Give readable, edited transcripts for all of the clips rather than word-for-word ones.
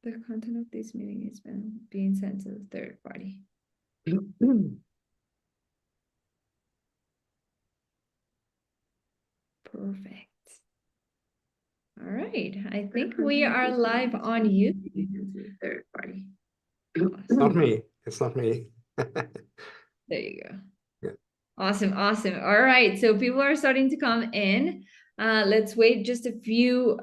The content of this meeting is being sent to the third party. Perfect. All right. I think we are live on YouTube. Third party. It's not me. It's not me. There you go. Yeah. Awesome. Awesome. All right. So people are starting to come in. Let's wait just a few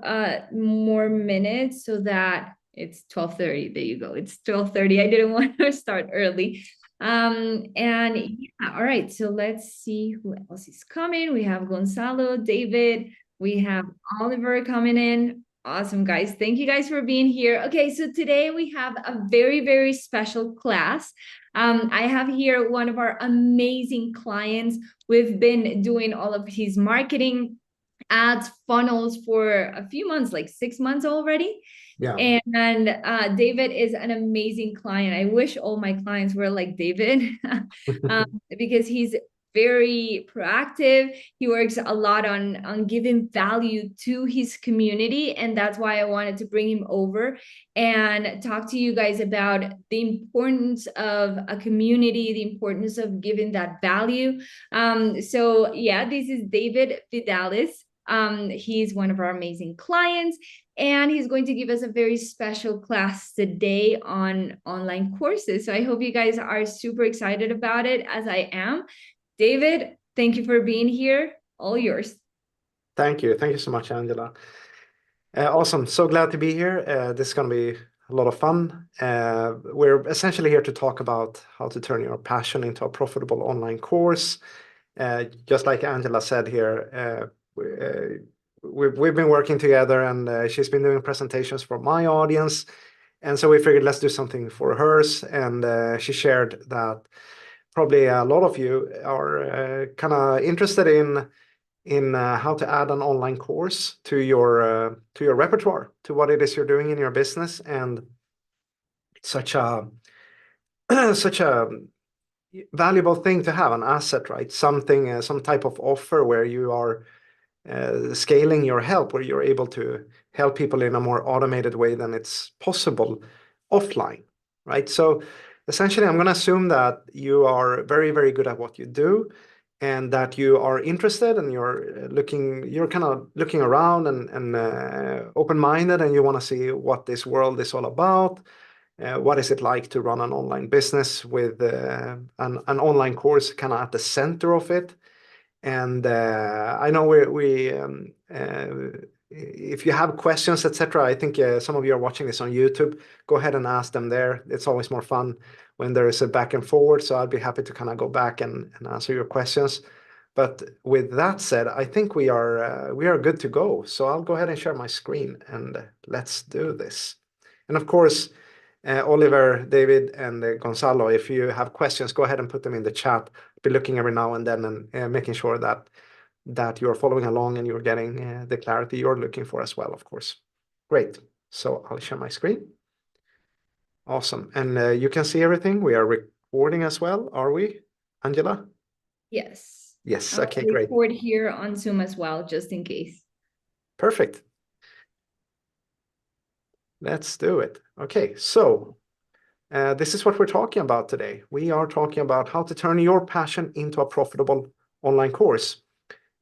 more minutes so that it's 12:30. There you go. It's 12:30. I didn't want to start early. And yeah, all right. So let's see who else is coming. We have Gonzalo, David, we have Oliver coming in. Awesome, guys. Thank you guys for being here. Okay, so today we have a very, very special class. I have here one of our amazing clients. We've been doing all of his marketing ads, funnels for a few months, like 6 months already. Yeah. And David is an amazing client. I wish all my clients were like David because he's very proactive. He works a lot on giving value to his community, and that's why I wanted to bring him over and talk to you guys about the importance of a community, the importance of giving that value. So yeah, this is David Vidales. He's one of our amazing clients, and he's going to give us a very special class today on online courses. So I hope you guys are super excited about it, as I am. David, thank you for being here. All yours. Thank you. Thank you so much, Angela. Awesome. So glad to be here. This is going to be a lot of fun. We're essentially here to talk about how to turn your passion into a profitable online course. Just like Angela said here, we've been working together, and she's been doing presentations for my audience. And so we figured let's do something for hers. And she shared that probably a lot of you are kind of interested in how to add an online course to your repertoire, to what it is you're doing in your business. And it's such a such a valuable thing to have, an asset, right? Something, some type of offer where you are scaling your help, where you're able to help people in a more automated way than it's possible offline, right? So essentially, I'm going to assume that you are very, very good at what you do, and that you are interested, and you're kind of looking around and open-minded, and you want to see what this world is all about. What is it like to run an online business with an online course kind of at the center of it? And I know if you have questions, etc., I think some of you are watching this on YouTube. Go ahead and ask them there. It's always more fun when there is a back and forward. So I'll be happy to kind of go back and answer your questions. But with that said, I think we are good to go. So I'll go ahead and share my screen, and let's do this. And of course, Oliver, David, and Gonzalo, if you have questions, go ahead and put them in the chat. Be looking every now and then and making sure that you're following along and you're getting the clarity you're looking for as well, of course. Great. So I'll share my screen. Awesome. And you can see everything. We are recording as well, are we, Angela? Yes. Yes. I'll Okay, great. record here on Zoom as well, just in case. Perfect. Let's do it. Okay, so this is what we're talking about today. We are talking about how to turn your passion into a profitable online course.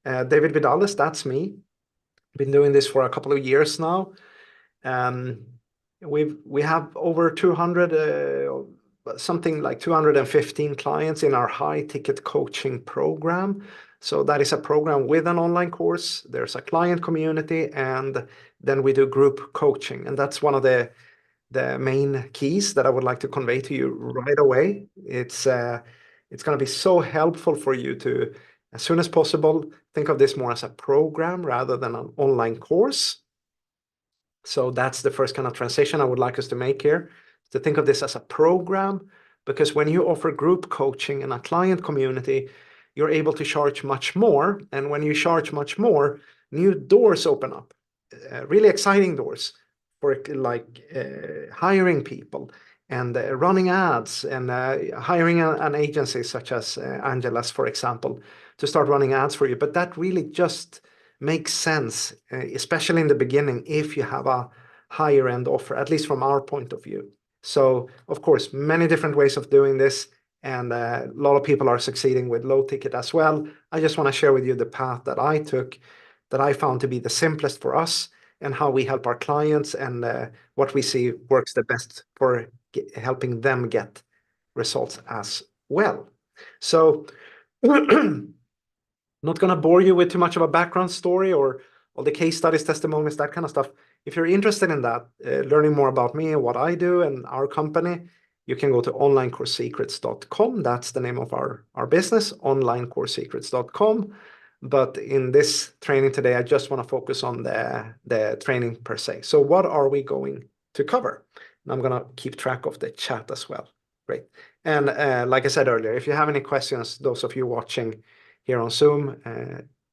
David Vidales, that's me. Been doing this for a couple of years now. We have over 200, something like 215 clients in our high ticket coaching program. So that is a program with an online course. There's a client community, and then we do group coaching. And that's one of the main keys that I would like to convey to you right away. It's going to be so helpful for you to, as soon as possible, think of this more as a program rather than an online course. So that's the first kind of transition I would like us to make here, to think of this as a program, because when you offer group coaching in a client community, you're able to charge much more. And when you charge much more, new doors open up, really exciting doors for hiring people and running ads and hiring an agency such as Angela's, for example, to start running ads for you. But that really just makes sense, especially in the beginning, if you have a higher end offer, at least from our point of view. So, of course, many different ways of doing this, and a lot of people are succeeding with low ticket as well. I just want to share with you the path that I took, that I found to be the simplest for us, and how we help our clients, and what we see works the best for helping them get results as well. So, not going to bore you with too much of a background story or all the case studies, testimonies, that kind of stuff. If you're interested in that, learning more about me and what I do and our company, you can go to onlinecoursesecrets.com. That's the name of our business, onlinecoursesecrets.com. But in this training today, I just want to focus on the training per se. So what are we going to cover? And I'm going to keep track of the chat as well. Great. And like I said earlier, if you have any questions, those of you watching here on Zoom,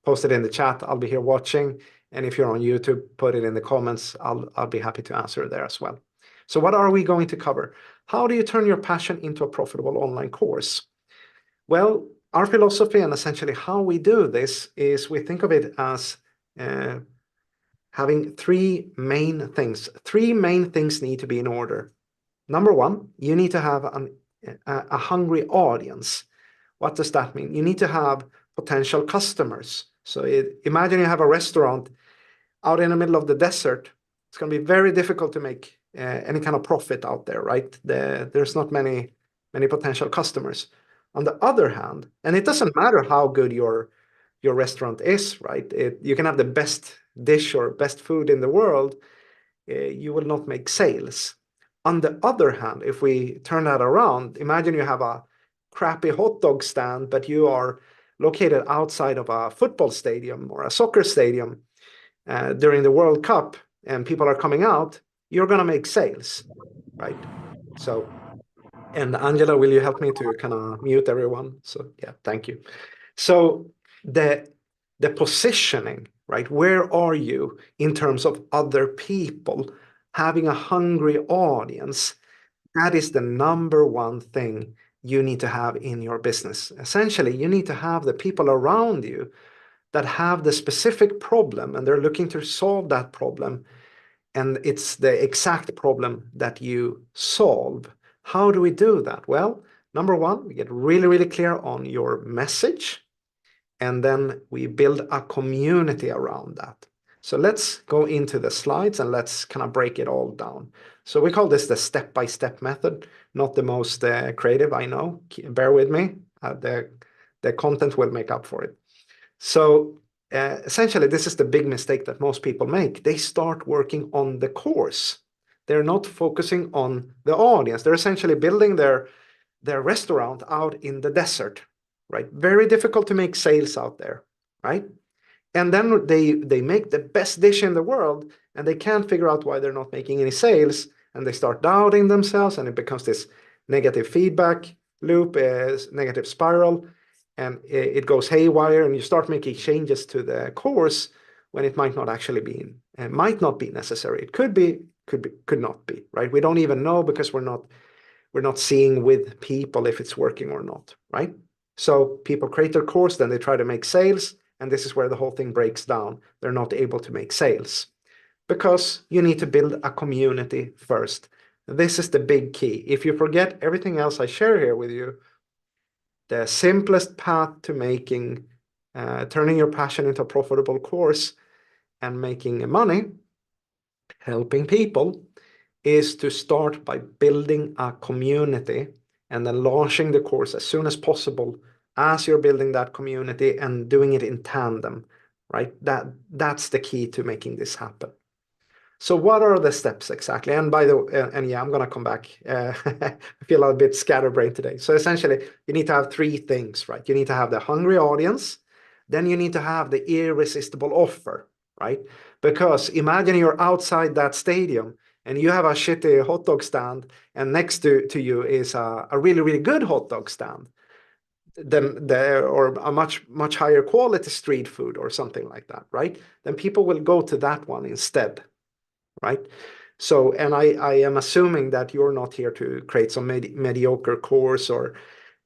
post it in the chat. I'll be here watching. And if you're on YouTube, put it in the comments. I'll be happy to answer there as well. So what are we going to cover? How do you turn your passion into a profitable online course? Well, our philosophy and essentially how we do this is we think of it as having three main things. Three main things need to be in order. Number one, you need to have a hungry audience. What does that mean? You need to have potential customers. So imagine you have a restaurant out in the middle of the desert. It's going to be very difficult to make any kind of profit out there, right? There's not many potential customers. On the other hand, and it doesn't matter how good your restaurant is, right? You can have the best dish or best food in the world, you will not make sales. On the other hand, if we turn that around, imagine you have a crappy hot dog stand, but you are located outside of a football stadium or a soccer stadium during the World Cup, and people are coming out, you're going to make sales, right? So, and Angela, will you help me to kind of mute everyone? So yeah, thank you. So the positioning, right? Where are you in terms of other people? Having a hungry audience, that is the number one thing you need to have in your business. Essentially, you need to have the people around you that have the specific problem and they're looking to solve that problem. And it's the exact problem that you solve. How do we do that? Well, number one, we get really, really clear on your message. And then we build a community around that. So let's go into the slides and let's kind of break it all down. So we call this the step-by-step method, not the most creative, I know. Bear with me. The content will make up for it. So essentially, this is the big mistake that most people make. They start working on the course. They're not focusing on the audience. They're essentially building their restaurant out in the desert, right? Very difficult to make sales out there, right? And then they make the best dish in the world and they can't figure out why they're not making any sales, and they start doubting themselves, and it becomes this negative feedback loop, negative spiral, and it goes haywire, and you start making changes to the course when it might not actually be, might not be necessary. It could be, could not be, right? We don't even know because we're not seeing with people if it's working or not, right? So people create their course, then they try to make sales, and this is where the whole thing breaks down. They're not able to make sales because you need to build a community first. This is the big key. If you forget everything else I share here with you, the simplest path to making, turning your passion into a profitable course and making money, helping people, is to start by building a community and then launching the course as soon as possible as you're building that community and doing it in tandem, right? That's the key to making this happen. So what are the steps exactly? And by the way, and yeah, I'm going to come back. I feel a bit scatterbrained today. So essentially, you need to have three things, right? You need to have the hungry audience. Then you need to have the irresistible offer, right? Because imagine you're outside that stadium and you have a shitty hot dog stand, and next to you is a really, really good hot dog stand, then or a much higher quality street food or something like that, right? Then people will go to that one instead, right? So, and I am assuming that you're not here to create some mediocre course, or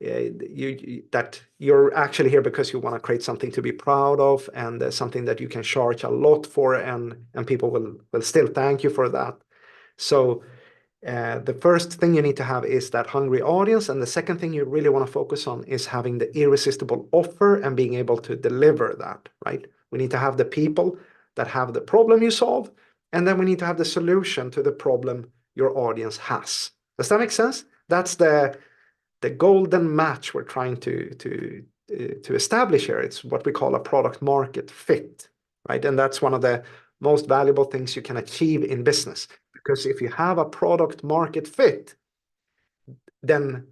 that you're actually here because you want to create something to be proud of, and something that you can charge a lot for, and people will still thank you for that. So the first thing you need to have is that hungry audience. And the second thing you really want to focus on is having the irresistible offer and being able to deliver that, right? We need to have the people that have the problem you solve. And then we need to have the solution to the problem your audience has. Does that make sense? That's the golden match we're trying to establish here. It's what we call a product market fit, right? And that's one of the most valuable things you can achieve in business. Because if you have a product market fit, then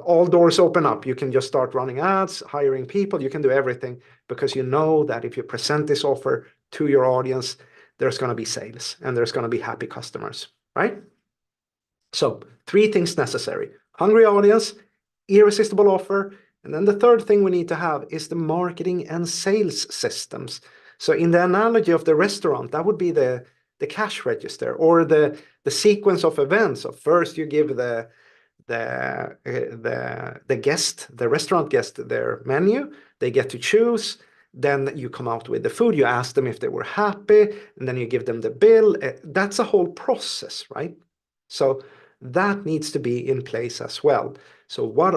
all doors open up. You can just start running ads, hiring people. You can do everything because you know that if you present this offer to your audience, there's going to be sales and there's going to be happy customers, right? So 3 things necessary: hungry audience, irresistible offer, and then the third thing we need to have is the marketing and sales systems. So in the analogy of the restaurant, that would be the cash register or the sequence of events. So first you give the guest, the restaurant guest, their menu. They get to choose. Then you come out with the food. You ask them if they were happy, and then you give them the bill. That's a whole process, right? So that needs to be in place as well. So what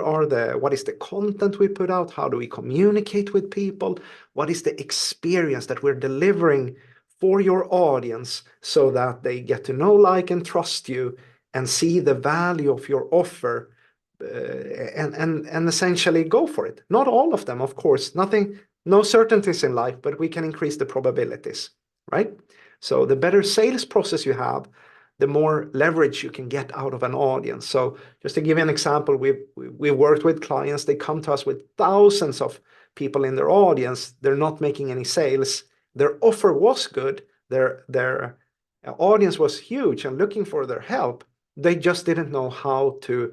is the content we put out? How do we communicate with people? What is the experience that we're delivering for your audience so that they get to know, like, and trust you and see the value of your offer, and essentially go for it. Not all of them, of course, no certainties in life, but we can increase the probabilities, right? So the better sales process you have, the more leverage you can get out of an audience. So just to give you an example, we've worked with clients. They come to us with thousands of people in their audience. They're not making any sales. Their offer was good. Their audience was huge and looking for their help. They just didn't know how to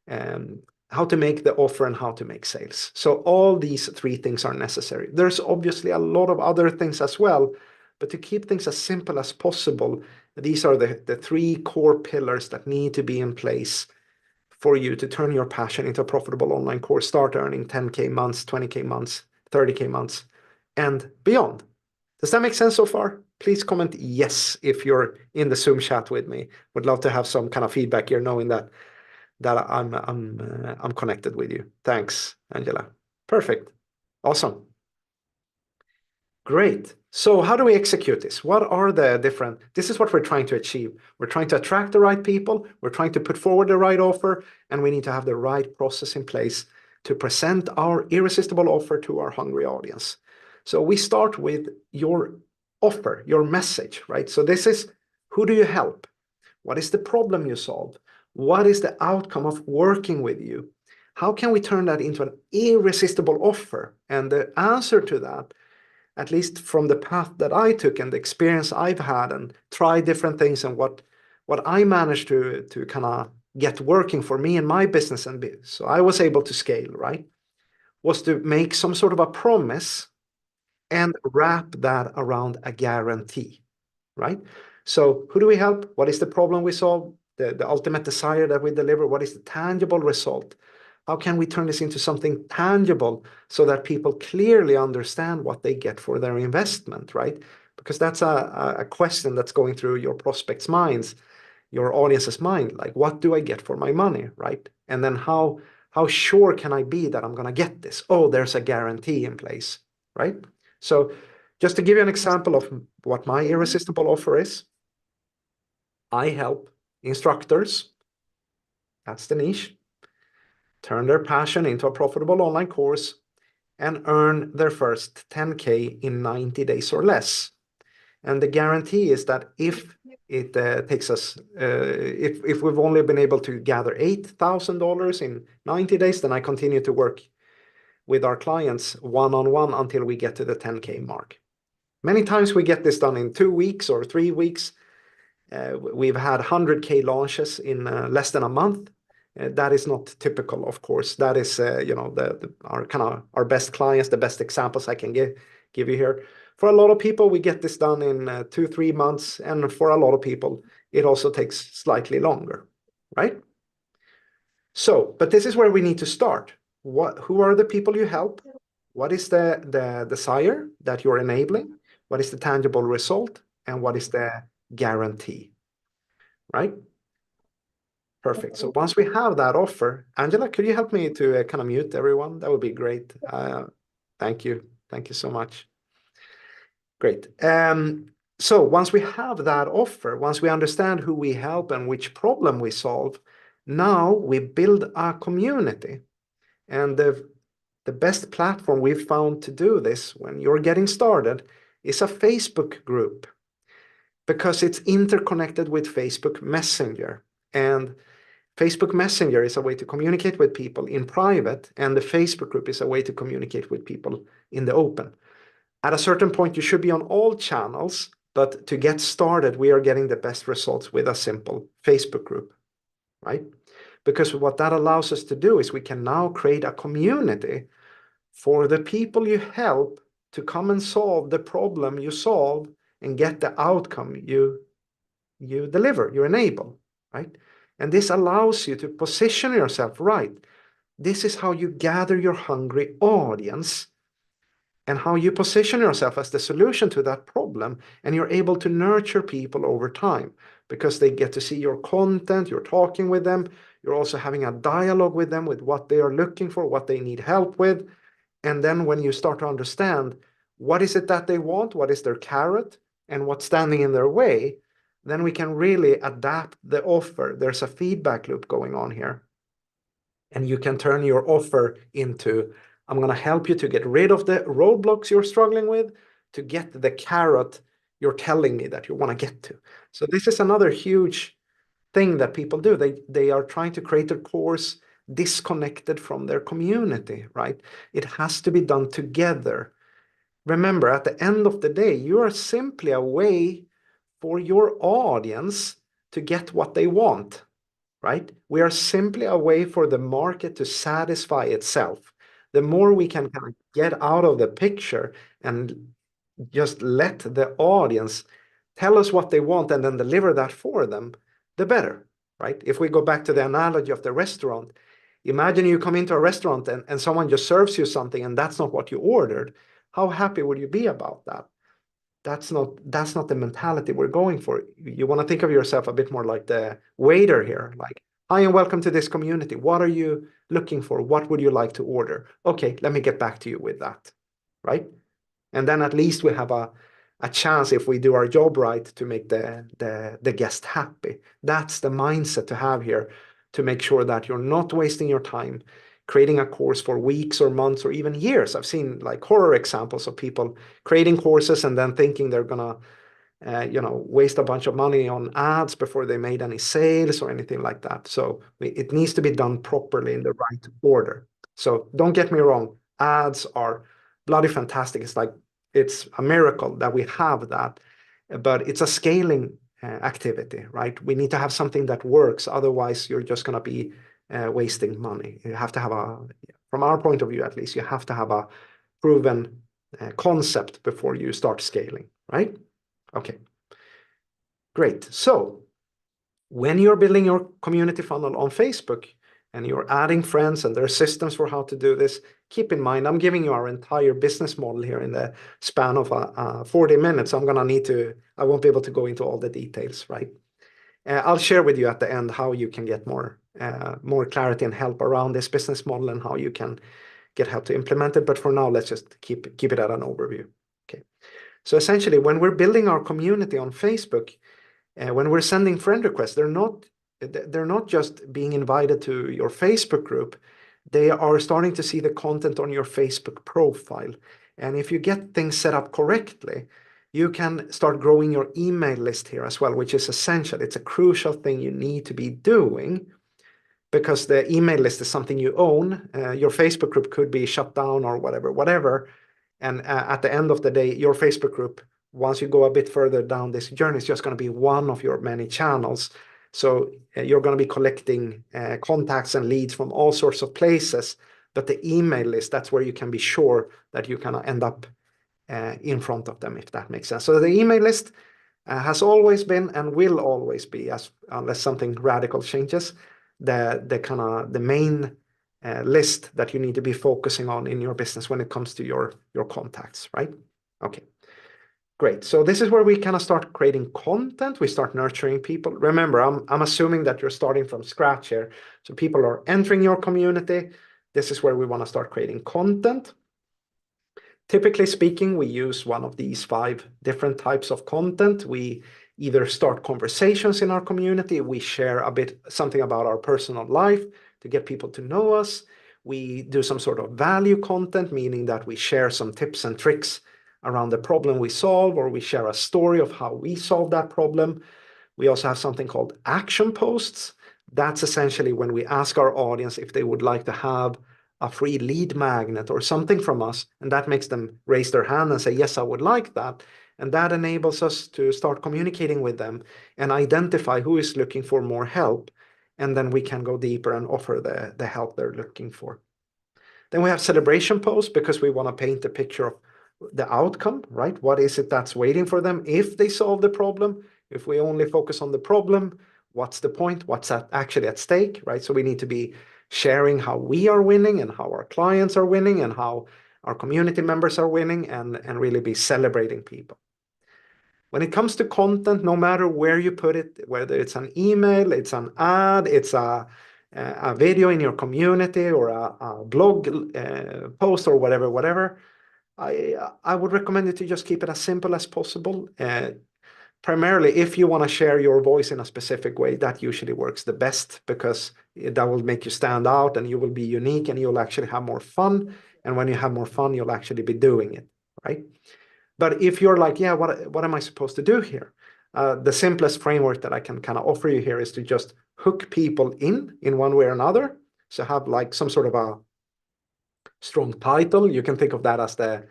make the offer and how to make sales. So all these 3 things are necessary. There's obviously a lot of other things as well, but to keep things as simple as possible, these are the 3 core pillars that need to be in place for you to turn your passion into a profitable online course, start earning 10K months, 20K months, 30K months, and beyond. Does that make sense so far? Please comment yes if you're in the Zoom chat with me. Would love to have some kind of feedback here, knowing that I'm connected with you. Thanks, Angela. Perfect. Awesome. Great. So how do we execute this? This is what we're trying to achieve. We're trying to attract the right people. We're trying to put forward the right offer, and we need to have the right process in place to present our irresistible offer to our hungry audience. So we start with your offer, your message, right? So this is, who do you help? What is the problem you solve? What is the outcome of working with you? How can we turn that into an irresistible offer? And the answer to that, at least from the path that I took and the experience I've had and tried different things, and what I managed to kind of get working for me and my business, and so I was able to scale, right, was to make some sort of a promise and wrap that around a guarantee, right? So who do we help? What is the problem we solve? The ultimate desire that we deliver? What is the tangible result? How can we turn this into something tangible so that people clearly understand what they get for their investment, right? Because that's a question that's going through your prospects' minds, your audience's mind. Like, what do I get for my money, right? And then how sure can I be that I'm going to get this? Oh, there's a guarantee in place, right? So just to give you an example of what my irresistible offer is, I help instructors, that's the niche, turn their passion into a profitable online course and earn their first 10K in 90 days or less. And the guarantee is that if it takes us, if we've only been able to gather $8,000 in 90 days, then I continue to work with our clients one-on-one until we get to the 10K mark. Many times we get this done in 2 weeks or 3 weeks. We've had 100K launches in less than a month. That is not typical, of course. That is, our best clients, the best examples I can give you here. For a lot of people, we get this done in 2-3 months, and for a lot of people, it also takes slightly longer, right? So, but this is where we need to start. Who are the people you help? What is the desire that you're enabling? What is the tangible result? And what is the guarantee? right? Perfect. So once we have that offer, Angela, could you help me to kind of mute everyone? That would be great. Thank you. Thank you so much. Great. So once we have that offer, once we understand who we help and which problem we solve, now we build a community. And the best platform we've found to do this when you're getting started is a Facebook group, because it's interconnected with Facebook Messenger. And Facebook Messenger is a way to communicate with people in private, and the Facebook group is a way to communicate with people in the open. At a certain point, you should be on all channels, but to get started, we are getting the best results with a simple Facebook group, right? Because what that allows us to do is we can now create a community for the people you help to come and solve the problem you solve and get the outcome you deliver, you enable, right? And this allows you to position yourself right. This is how you gather your hungry audience and how you position yourself as the solution to that problem. And you're able to nurture people over time because they get to see your content, you're talking with them, you're also having a dialogue with them with what they are looking for, what they need help with. And then when you start to understand what is it that they want, what is their carrot, and what's standing in their way, then we can really adapt the offer. There's a feedback loop going on here. And you can turn your offer into, I'm going to help you to get rid of the roadblocks you're struggling with, to get the carrot you're telling me that you want to get to. So this is another huge thing that people do. They are trying to create a course disconnected from their community, right? It has to be done together. Remember, at the end of the day, you are simply a way for your audience to get what they want, right? We are simply a way for the market to satisfy itself. The more we can kind of get out of the picture and just let the audience tell us what they want and then deliver that for them, the better, right? If we go back to the analogy of the restaurant, imagine you come into a restaurant and someone just serves you something and that's not what you ordered. How happy would you be about that? That's not the mentality we're going for. You want to think of yourself a bit more like the waiter here, like, hi and welcome to this community. What are you looking for? What would you like to order? Okay, let me get back to you with that, right? And then at least we have a chance, if we do our job right, to make the guest happy. That's the mindset to have here, to make sure that you're not wasting your time creating a course for weeks or months or even years. I've seen like horror examples of people creating courses and then thinking they're gonna waste a bunch of money on ads before they made any sales or anything like that. So it needs to be done properly in the right order. So don't get me wrong, ads are bloody fantastic. It's a miracle that we have that, but it's a scaling activity, right? We need to have something that works. Otherwise, you're just going to be wasting money. You have to have from our point of view at least, you have to have a proven concept before you start scaling, right? Okay, great. So when you're building your community funnel on Facebook and you're adding friends and there are systems for how to do this, keep in mind, I'm giving you our entire business model here in the span of 40 minutes. I won't be able to go into all the details, right? I'll share with you at the end how you can get more clarity and help around this business model and how you can get help to implement it. But for now, let's just keep it at an overview. Okay. So essentially, when we're building our community on Facebook, when we're sending friend requests, they're not just being invited to your Facebook group. They are starting to see the content on your Facebook profile. And if you get things set up correctly, you can start growing your email list here as well, which is essential. It's a crucial thing you need to be doing because the email list is something you own. Your Facebook group could be shut down or whatever. And at the end of the day, your Facebook group, once you go a bit further down this journey, is just going to be one of your many channels. So you're going to be collecting contacts and leads from all sorts of places. But the email list, that's where you can be sure that you can end up in front of them, if that makes sense. So the email list has always been and will always be, unless something radical changes, the main list that you need to be focusing on in your business when it comes to your contacts, right? Okay. Great. So this is where we kind of start creating content. We start nurturing people. Remember, I'm assuming that you're starting from scratch here. So people are entering your community. This is where we want to start creating content. Typically speaking, we use one of these 5 different types of content. We either start conversations in our community, we share a bit something about our personal life to get people to know us. We do some sort of value content, meaning that we share some tips and tricks around the problem we solve, or we share a story of how we solve that problem. We also have something called action posts. That's essentially when we ask our audience if they would like to have a free lead magnet or something from us, and that makes them raise their hand and say, yes, I would like that. And that enables us to start communicating with them and identify who is looking for more help. And then we can go deeper and offer the help they're looking for. Then we have celebration posts because we want to paint a picture of the outcome, right? What is it that's waiting for them if they solve the problem? If we only focus on the problem, what's the point? What's actually at stake, right? So we need to be sharing how we are winning and how our clients are winning and how our community members are winning, and really be celebrating people. When it comes to content, no matter where you put it, whether it's an email, it's an ad, it's a video in your community, or a blog post, or whatever, I would recommend you to just keep it as simple as possible. Primarily, if you want to share your voice in a specific way, that usually works the best, because that will make you stand out and you will be unique and you'll actually have more fun. And when you have more fun, you'll actually be doing it, right? But if you're like, yeah, what am I supposed to do here? The simplest framework that I can kind of offer you here is to just hook people in one way or another. So have like some sort of a strong title. You can think of that as the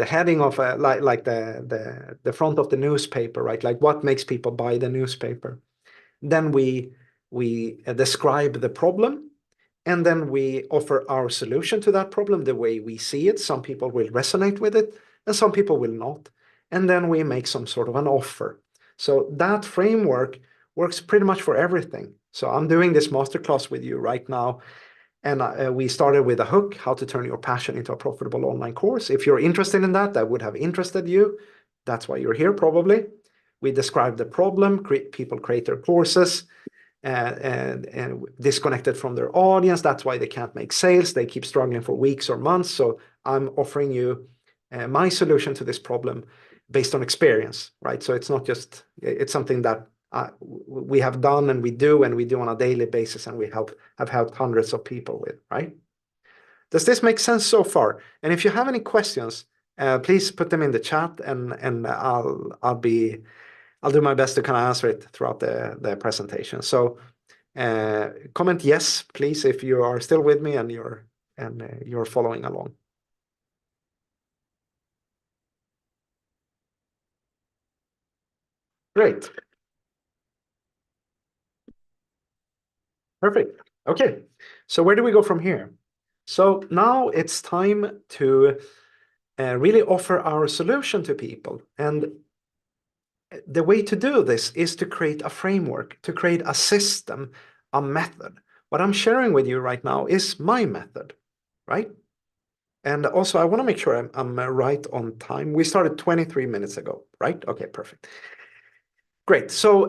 heading of like the front of the newspaper, right? Like what makes people buy the newspaper. Then we describe the problem, and then we offer our solution to that problem the way we see it. Some people will resonate with it, and some people will not. And then we make some sort of an offer. So that framework works pretty much for everything. So I'm doing this masterclass with you right now, and we started with a hook, how to turn your passion into a profitable online course. If you're interested in that, that would have interested you. That's why you're here, probably. We describe the problem, people create their courses, and disconnected from their audience. That's why they can't make sales. They keep struggling for weeks or months. So I'm offering you my solution to this problem based on experience, right? So it's not just, it's something that we have done and we do on a daily basis, and we have helped hundreds of people with, right? Does this make sense so far? And if you have any questions, please put them in the chat, and I'll do my best to kind of answer it throughout the presentation. So comment yes, please, if you are still with me and you're following along. Great. Perfect. Okay. So where do we go from here? So now it's time to really offer our solution to people. And the way to do this is to create a framework, to create a system, a method. What I'm sharing with you right now is my method, right? And also, I want to make sure I'm right on time. We started 23 minutes ago, right? Okay, perfect. Great. So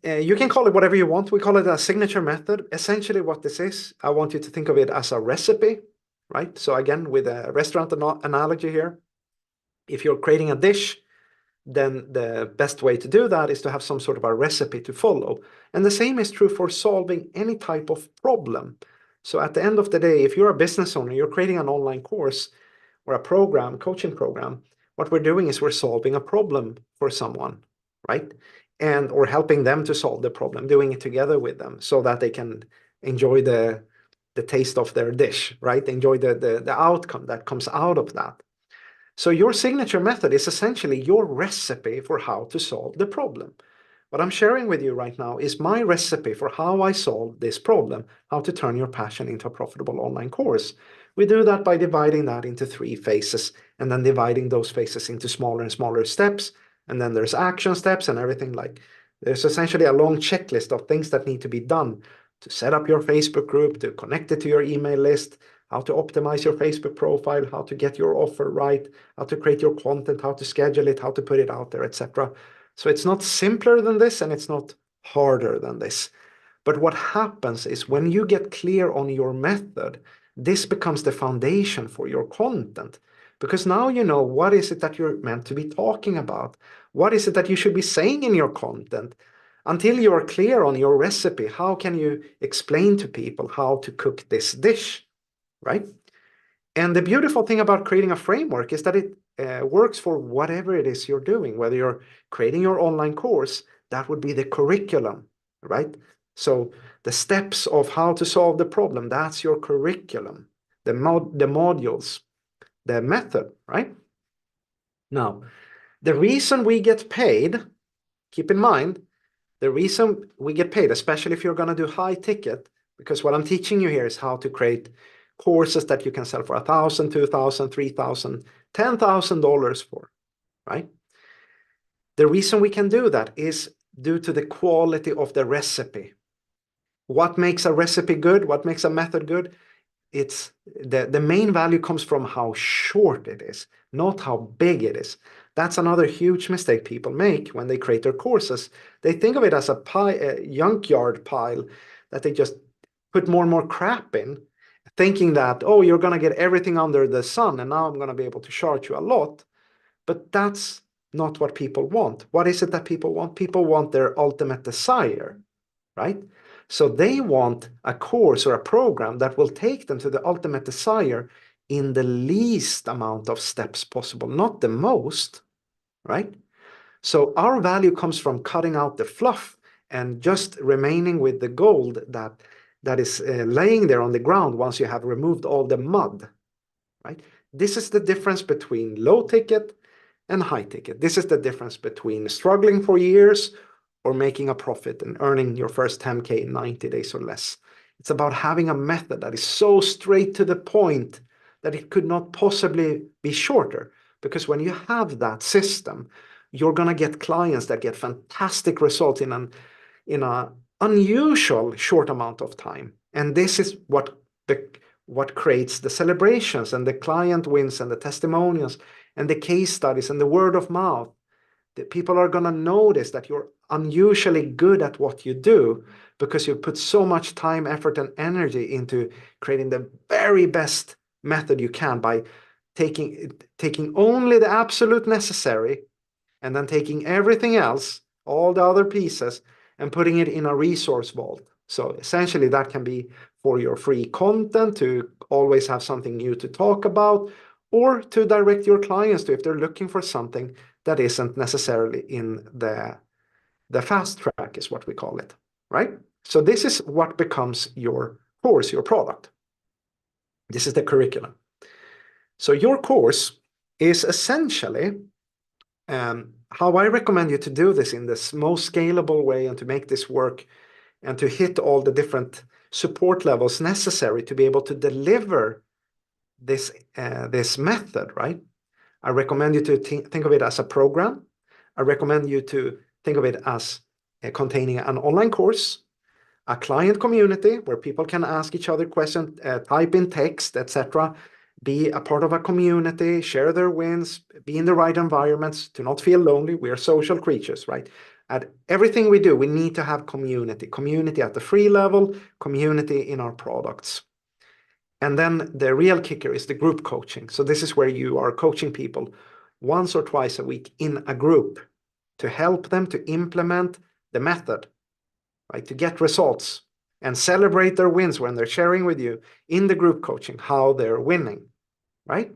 you can call it whatever you want. We call it a signature method. Essentially, what this is, I want you to think of it as a recipe, right? So again, with a restaurant analogy here, if you're creating a dish, then the best way to do that is to have some sort of a recipe to follow. And the same is true for solving any type of problem. So at the end of the day, if you're a business owner, you're creating an online course or a program, coaching program, what we're doing is we're solving a problem for someone, right? And or helping them to solve the problem, doing it together with them so that they can enjoy the taste of their dish, right? Enjoy the outcome that comes out of that. So your signature method is essentially your recipe for how to solve the problem. What I'm sharing with you right now is my recipe for how I solve this problem, how to turn your passion into a profitable online course. We do that by dividing that into 3 phases, and then dividing those phases into smaller and smaller steps. And then there's action steps and everything. Like there's essentially a long checklist of things that need to be done to set up your Facebook group, to connect it to your email list, how to optimize your Facebook profile, how to get your offer right, how to create your content, how to schedule it, how to put it out there, etc. So it's not simpler than this and it's not harder than this. But what happens is when you get clear on your method, this becomes the foundation for your content. Because now you know what is it that you're meant to be talking about? What is it that you should be saying in your content? Until you are clear on your recipe, how can you explain to people how to cook this dish, right? And the beautiful thing about creating a framework is that it works for whatever it is you're doing. Whether you're creating your online course, that would be the curriculum, right? So the steps of how to solve the problem, that's your curriculum. The modules, the method, right? Now, the reason we get paid, keep in mind, the reason we get paid, especially if you're going to do high ticket, because what I'm teaching you here is how to create courses that you can sell for $1,000, $2,000, $3,000, $10,000 for, right? The reason we can do that is due to the quality of the recipe. What makes a recipe good? What makes a method good? It's the main value comes from how short it is, not how big it is. That's another huge mistake people make when they create their courses. They think of it as a junkyard pile that they just put more and more crap in, thinking that, oh, you're going to get everything under the sun and now I'm going to be able to charge you a lot. But that's not what people want. What is it that people want? People want their ultimate desire, right? So they want a course or a program that will take them to the ultimate desire in the least amount of steps possible, not the most, right? So our value comes from cutting out the fluff and just remaining with the gold that is laying there on the ground once you have removed all the mud, right? This is the difference between low ticket and high ticket. This is the difference between struggling for years or making a profit and earning your first 10K in 90 days or less. It's about having a method that is so straight to the point that it could not possibly be shorter. Because when you have that system, you're going to get clients that get fantastic results in an unusual short amount of time. And this is what creates the celebrations and the client wins and the testimonials and the case studies and the word of mouth. That people are going to notice that you're unusually good at what you do because you put so much time, effort, and energy into creating the very best method you can by taking only the absolute necessary and then taking everything else, all the other pieces, and putting it in a resource vault. So essentially that can be for your free content to always have something new to talk about, or to direct your clients to if they're looking for something that isn't necessarily in the fast track is what we call it, right? So this is what becomes your course, your product. This is the curriculum. So your course is essentially how I recommend you to do this in this most scalable way and to make this work and to hit all the different support levels necessary to be able to deliver this method, right? I recommend you to think of it as a program. I recommend you to think of it as containing an online course, a client community where people can ask each other questions, type in text, etc. Be a part of a community, share their wins, be in the right environments, to not feel lonely. We are social creatures, right? At everything we do, we need to have community. Community at the free level, community in our products. And then the real kicker is the group coaching. So this is where you are coaching people once or twice a week in a group to help them to implement the method, right? To get results and celebrate their wins when they're sharing with you in the group coaching how they're winning, right?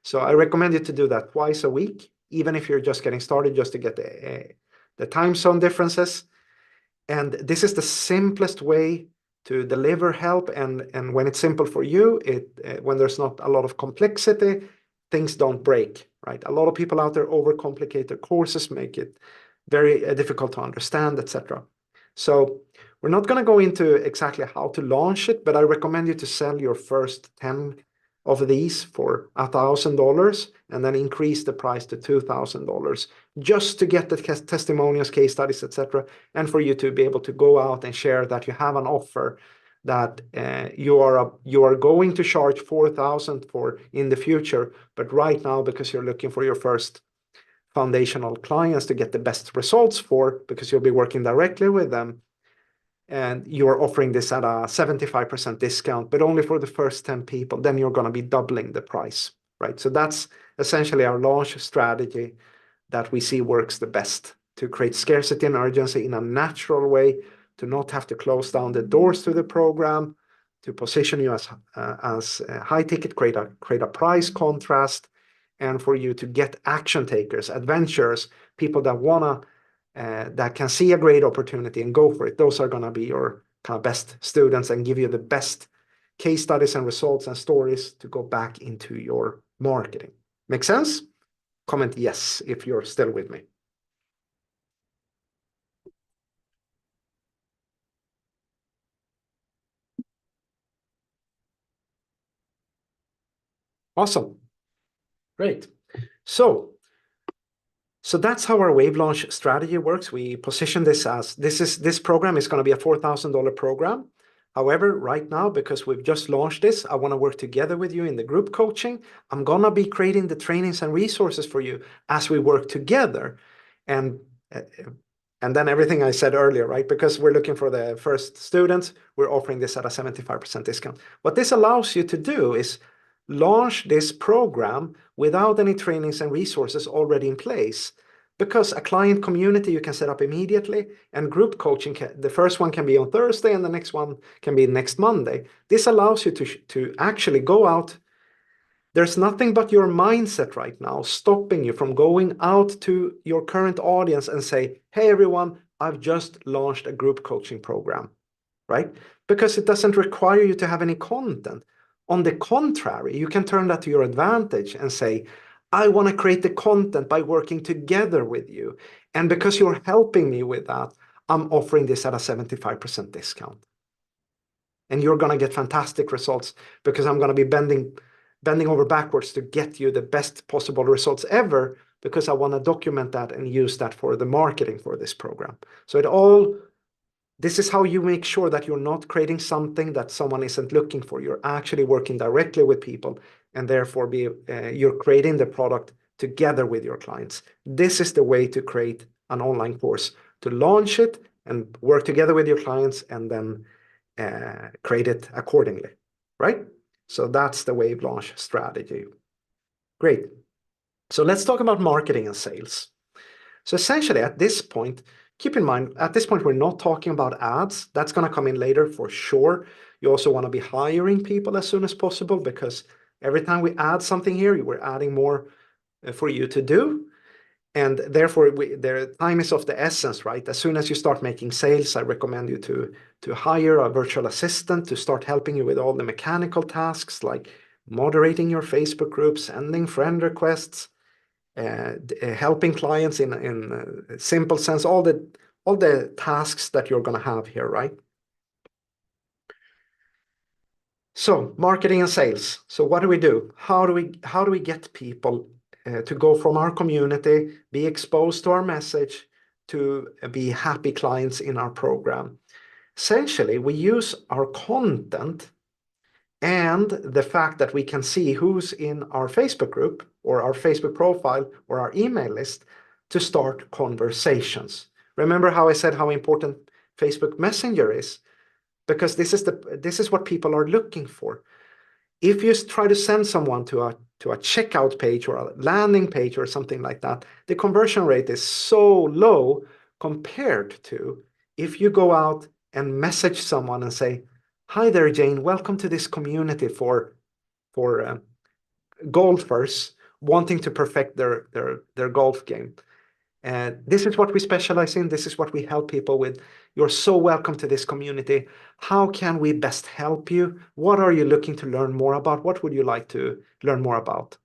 So I recommend you to do that twice a week, even if you're just getting started, just to get the time zone differences. And this is the simplest way to deliver help. And when it's simple for you, when there's not a lot of complexity, things don't break, right? A lot of people out there overcomplicate their courses, make it very difficult to understand, etc. So we're not going to go into exactly how to launch it, but I recommend you to sell your first 10 of these for $1,000 and then increase the price to $2,000 just to get the testimonials, case studies, etc. And for you to be able to go out and share that you have an offer that you are going to charge 4,000 for in the future, but right now, because you're looking for your first foundational clients to get the best results for, because you'll be working directly with them, and you're offering this at a 75% discount, but only for the first 10 people, then you're going to be doubling the price, right? So that's essentially our launch strategy that we see works the best to create scarcity and urgency in a natural way, to not have to close down the doors to the program, to position you as high ticket, create a price contrast, and for you to get action takers, adventurers, people that wanna that can see a great opportunity and go for it. Those are gonna be your kind of best students and give you the best case studies and results and stories to go back into your marketing. Make sense? Comment yes if you're still with me. Awesome. Great. So that's how our wave launch strategy works. We position this as this program is going to be a $4,000 program. However, right now, because we've just launched this, I want to work together with you in the group coaching. I'm going to be creating the trainings and resources for you as we work together. And then everything I said earlier, right? Because we're looking for the first students, we're offering this at a 75% discount. What this allows you to do is launch this program without any trainings and resources already in place, because a client community you can set up immediately, and group coaching, the first one can be on Thursday and the next one can be next Monday. This allows you to actually go out. There's nothing but your mindset right now stopping you from going out to your current audience and say, hey everyone, I've just launched a group coaching program, right? Because it doesn't require you to have any content. On the contrary, you can turn that to your advantage and say, I want to create the content by working together with you. And because you're helping me with that, I'm offering this at a 75% discount. And you're going to get fantastic results, because I'm going to be bending over backwards to get you the best possible results ever, because I want to document that and use that for the marketing for this program. So this is how you make sure that you're not creating something that someone isn't looking for. You're actually working directly with people, and therefore you're creating the product together with your clients. This is the way to create an online course, to launch it and work together with your clients, and then create it accordingly, right? So that's the wave launch strategy. Great. So let's talk about marketing and sales. So essentially at this point, keep in mind, at this point, we're not talking about ads. That's going to come in later for sure. You also want to be hiring people as soon as possible, because every time we add something here, we're adding more for you to do. And therefore, their time is of the essence, right? As soon as you start making sales, I recommend you to hire a virtual assistant to start helping you with all the mechanical tasks, like moderating your Facebook groups, sending friend requests, helping clients in simple sense, all the tasks that you're going to have here, right? So marketing and sales. So what do we do? How do we get people to go from our community, be exposed to our message, to be happy clients in our program? Essentially, we use our content and the fact that we can see who's in our Facebook group or our Facebook profile or our email list to start conversations. Remember how I said how important Facebook Messenger is? Because this is what people are looking for. If you try to send someone to a checkout page or a landing page or something like that, the conversion rate is so low compared to if you go out and message someone and say, hi there, Jane, welcome to this community for golfers wanting to perfect their golf game. And this is what we specialize in. This is what we help people with. You're so welcome to this community. How can we best help you? What are you looking to learn more about? What would you like to learn more about?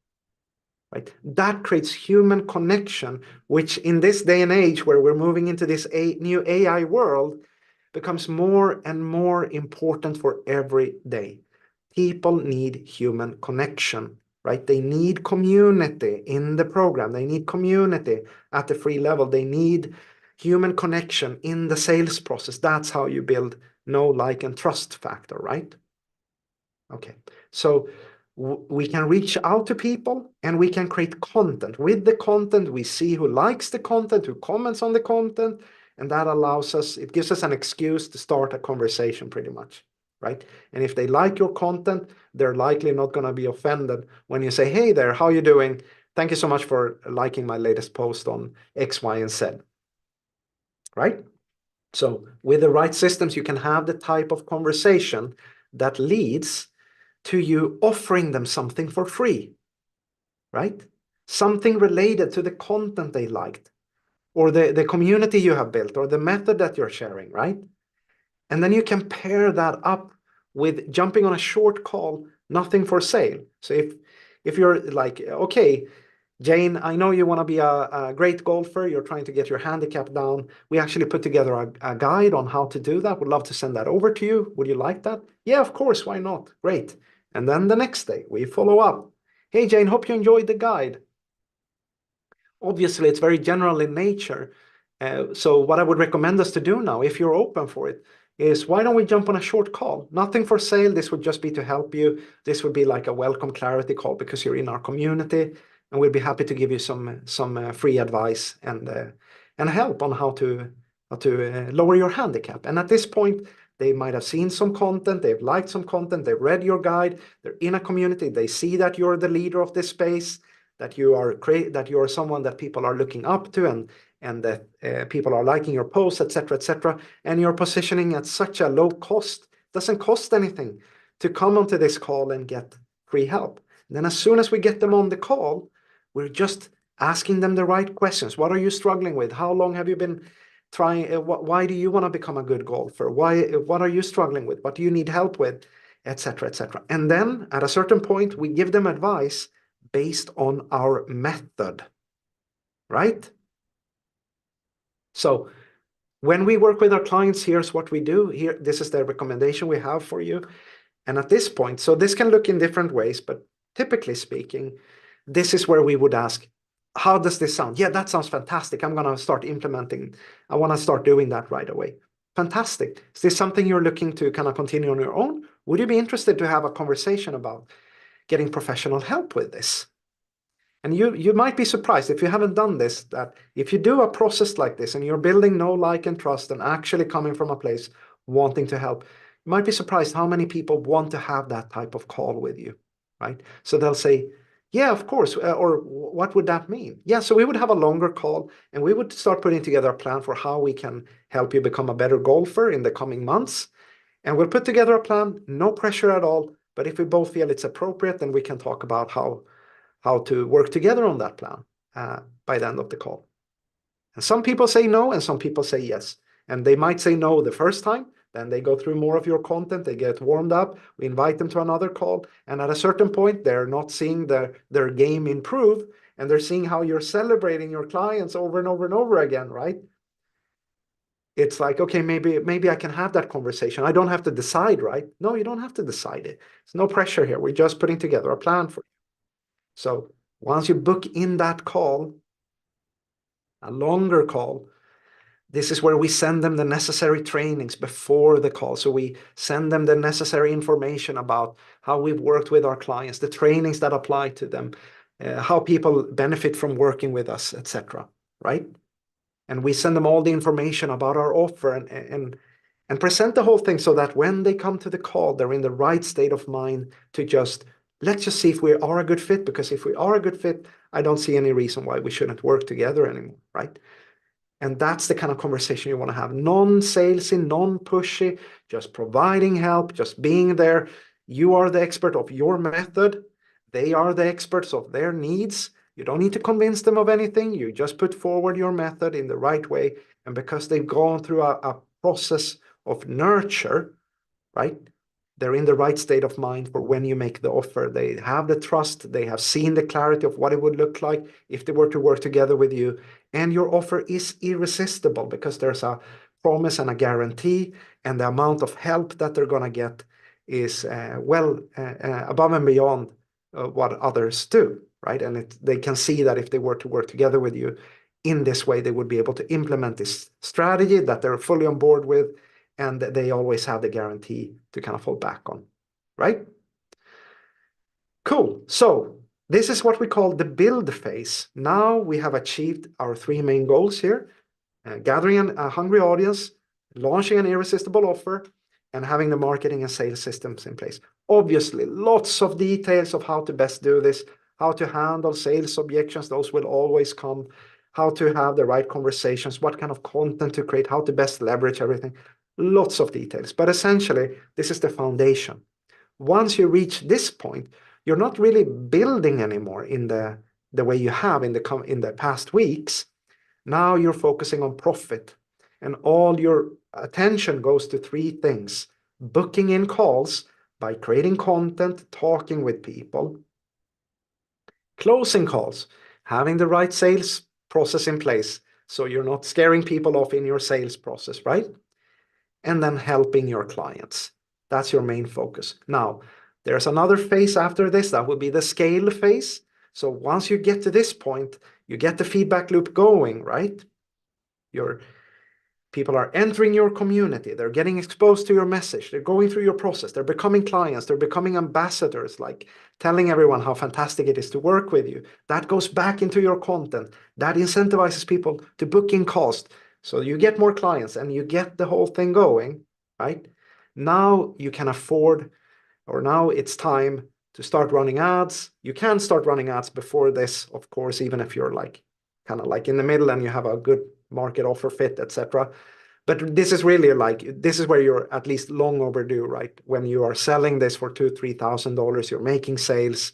Right? That creates human connection, which in this day and age where we're moving into this new AI world becomes more and more important for every day. People need human connection. Right? They need community in the program. They need community at the free level. They need human connection in the sales process. That's how you build know, like, and trust factor, right? Okay, so we can reach out to people and we can create content. With the content, we see who likes the content, who comments on the content, and that allows us, it gives us an excuse to start a conversation pretty much, right? And if they like your content, they're likely not going to be offended when you say, hey there, how you doing? Thank you so much for liking my latest post on X, Y, and Z, right? So with the right systems, you can have the type of conversation that leads to you offering them something for free, right? Something related to the content they liked, or the community you have built, or the method that you're sharing, right? And then you can pair that up with jumping on a short call, nothing for sale. So if you're like, okay, Jane, I know you want to be a great golfer. You're trying to get your handicap down. We actually put together a guide on how to do that. Would love to send that over to you. Would you like that? Yeah, of course. Why not? Great. And then the next day, we follow up. Hey, Jane, hope you enjoyed the guide. Obviously, it's very general in nature. So what I would recommend us to do now, if you're open for it, is why don't we jump on a short call? Nothing for sale. This would just be to help you. This would be like a welcome clarity call because you're in our community, and we'll be happy to give you some free advice and help on how to lower your handicap. And at this point, they might have seen some content, they've liked some content, they've read your guide, they're in a community, they see that you're the leader of this space, that you are someone that people are looking up to, and that people are liking your posts, etc., etc. And you're positioning at such a low cost, doesn't cost anything to come onto this call and get free help. And then as soon as we get them on the call, we're just asking them the right questions. What are you struggling with? How long have you been trying? Why do you want to become a good golfer? What are you struggling with? What do you need help with? Etc., etc. And then at a certain point, we give them advice based on our method, right? So when we work with our clients, here's what we do. Here, this is the recommendation we have for you. And at this point, so this can look in different ways, but typically speaking, this is where we would ask, how does this sound? Yeah, that sounds fantastic. I'm going to start implementing. I want to start doing that right away. Fantastic. Is this something you're looking to kind of continue on your own? Would you be interested to have a conversation about getting professional help with this? And you might be surprised if you haven't done this, that if you do a process like this and you're building know, like, and trust and actually coming from a place wanting to help, you might be surprised how many people want to have that type of call with you, right? So they'll say, yeah, of course. Or what would that mean? Yeah, so we would have a longer call and we would start putting together a plan for how we can help you become a better golfer in the coming months. And we'll put together a plan, no pressure at all. But if we both feel it's appropriate, then we can talk about how to work together on that plan by the end of the call. And some people say no, and some people say yes. And they might say no the first time, then they go through more of your content, they get warmed up, we invite them to another call, and at a certain point, they're not seeing their game improve, and they're seeing how you're celebrating your clients over and over and over again, right? It's like, okay, maybe I can have that conversation. I don't have to decide, right? No, you don't have to decide it. There's no pressure here. We're just putting together a plan for you. So once you book in that call, a longer call, this is where we send them the necessary trainings before the call. So we send them the necessary information about how we've worked with our clients, the trainings that apply to them, how people benefit from working with us, etc. Right? And we send them all the information about our offer and present the whole thing so that when they come to the call, they're in the right state of mind to let's just see if we are a good fit, because if we are a good fit, I don't see any reason why we shouldn't work together anymore, right? And that's the kind of conversation you want to have. Non-salesy, non-pushy, just providing help, just being there. You are the expert of your method. They are the experts of their needs. You don't need to convince them of anything. You just put forward your method in the right way. And because they've gone through a process of nurture, right? They're in the right state of mind for when you make the offer. They have the trust. They have seen the clarity of what it would look like if they were to work together with you. And your offer is irresistible because there's a promise and a guarantee, and the amount of help that they're going to get is above and beyond what others do, right? And they can see that if they were to work together with you in this way, they would be able to implement this strategy that they're fully on board with, and they always have the guarantee to kind of fall back on, right? Cool. So this is what we call the build phase. Now we have achieved our three main goals here: gathering a hungry audience, launching an irresistible offer, and having the marketing and sales systems in place. Obviously, lots of details of how to best do this, how to handle sales objections, those will always come, how to have the right conversations, what kind of content to create, how to best leverage everything. Lots of details, but essentially, this is the foundation. Once you reach this point, you're not really building anymore in the way you have in the past weeks. Now you're focusing on profit, and all your attention goes to three things: booking in calls by creating content, talking with people; closing calls, having the right sales process in place so you're not scaring people off in your sales process, right? And then helping your clients. That's your main focus. Now, there's another phase after this. That would be the scale phase. So once you get to this point, you get the feedback loop going, right? Your people are entering your community. They're getting exposed to your message. They're going through your process. They're becoming clients. They're becoming ambassadors, like telling everyone how fantastic it is to work with you. That goes back into your content. That incentivizes people to book in cost. So you get more clients and you get the whole thing going, right? Now you can afford, or now it's time to start running ads. You can start running ads before this, of course, even if you're like kind of like in the middle and you have a good market offer fit, etc. But this is really like, this is where you're at least long overdue, right? When you are selling this for $2,000-$3,000, you're making sales,